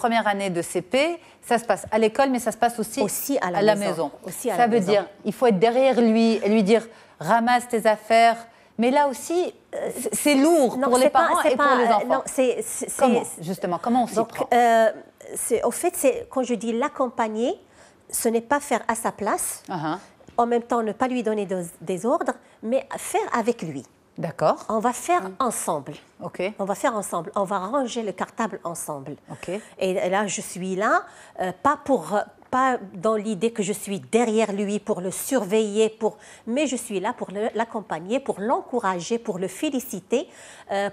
première année de CP, ça se passe à l'école, mais ça se passe aussi à la maison. Ça veut dire, il faut être derrière lui et lui dire, ramasse tes affaires. Mais là aussi, c'est lourd pour les parents et pour les enfants. Comment, justement, comment on s'y prend? Au fait, quand je dis l'accompagner, ce n'est pas faire à sa place, en même temps ne pas lui donner des ordres, mais faire avec lui. D'accord. On va faire ensemble. OK. On va faire ensemble. On va ranger le cartable ensemble. OK. Et là, je suis là, pas dans l'idée que je suis derrière lui pour le surveiller, mais je suis là pour l'accompagner, pour l'encourager, pour le féliciter,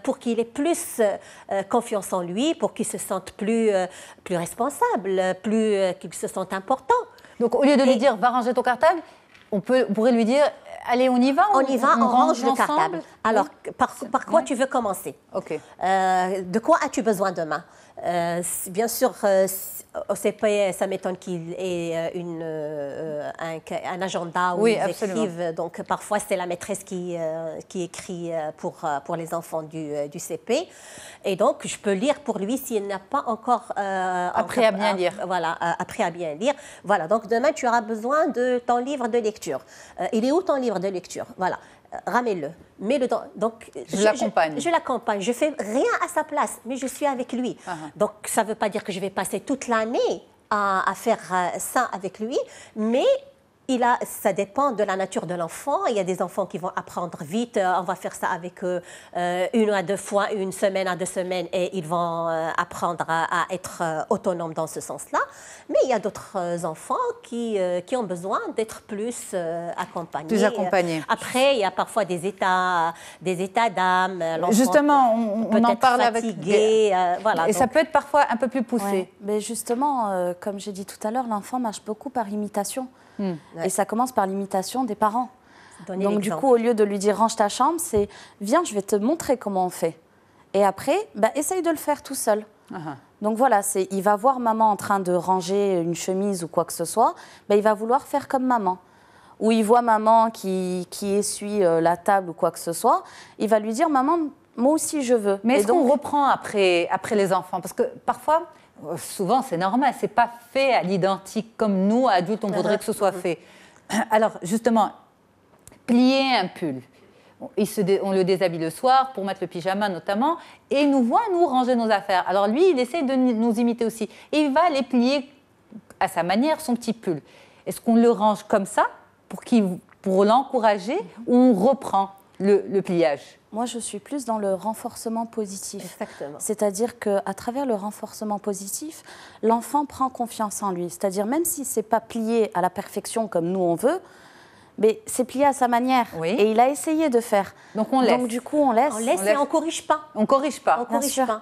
pour qu'il ait plus confiance en lui, pour qu'il se sente plus responsable, qu'il se sente important. Donc, au lieu de lui dire, va ranger ton cartable, on pourrait lui dire, allez, on y va, on range le cartable. Alors, par quoi tu veux commencer? OK. De quoi as-tu besoin demain? Bien sûr, au CP, ça m'étonne qu'il ait un agenda où ils écrivent. Donc, parfois, c'est la maîtresse qui écrit pour les enfants du CP. Et donc, je peux lire pour lui s'il n'a pas encore... appris à bien lire. Voilà, appris à bien lire. Voilà, donc demain, tu auras besoin de ton livre de lecture. Il est où ton livre de lecture? Voilà. Ramène-le, mets-le dans... Donc, je l'accompagne. Je l'accompagne. Je fais rien à sa place, mais je suis avec lui. Donc, ça ne veut pas dire que je vais passer toute l'année à faire ça avec lui, mais ça dépend de la nature de l'enfant. Il y a des enfants qui vont apprendre vite. On va faire ça avec eux une à deux fois, une semaine à 2 semaines, et ils vont apprendre à être autonomes dans ce sens-là. Mais il y a d'autres enfants qui ont besoin d'être plus accompagnés. Plus accompagnés. Après, il y a parfois des états d'âme. Justement, on en parle fatigué, avec... voilà, et donc... ça peut être parfois un peu plus poussé. Ouais. Mais justement, comme j'ai dit tout à l'heure, l'enfant marche beaucoup par imitation. Et ça commence par l'imitation des parents. Donc du coup, au lieu de lui dire « range ta chambre », c'est « viens, je vais te montrer comment on fait ». Et après, essaye de le faire tout seul. Donc voilà, il va voir maman en train de ranger une chemise ou quoi que ce soit, il va vouloir faire comme maman. Ou il voit maman qui essuie la table ou quoi que ce soit, il va lui dire « maman, moi aussi je veux ». Mais est-ce qu'on reprend après les enfants? Parce que parfois... Souvent, c'est normal, c'est pas fait à l'identique comme nous, adultes, on voudrait que ce soit fait. Alors, justement, plier un pull, on le déshabille le soir pour mettre le pyjama notamment, et il nous voit, nous, ranger nos affaires. Alors lui, il essaie de nous imiter aussi. Et il va les plier à sa manière, son petit pull. Est-ce qu'on le range comme ça pour l'encourager, ou on reprend le pliage? Moi, je suis plus dans le renforcement positif. Exactement. C'est-à-dire qu'à travers le renforcement positif, l'enfant prend confiance en lui. C'est-à-dire même si ce n'est pas plié à la perfection comme nous on veut, mais c'est plié à sa manière. Et il a essayé de faire. Donc on laisse. Donc du coup, on laisse. On laisse et on ne corrige pas. On ne corrige pas. On ne corrige pas.